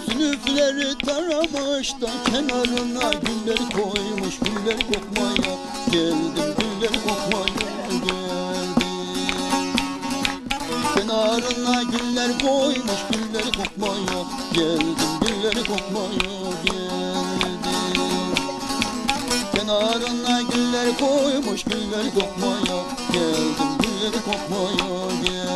Zülüfleri taramış da kenarına güller koymuş, güller kokmaya geldim, güller kokmaya geldim. Kenarına güller koymuş, güller kokmaya geldim, güller kokmaya geldim. Kenarına güller koymuş, güller kokmaya geldim, güller kokmaya geldim.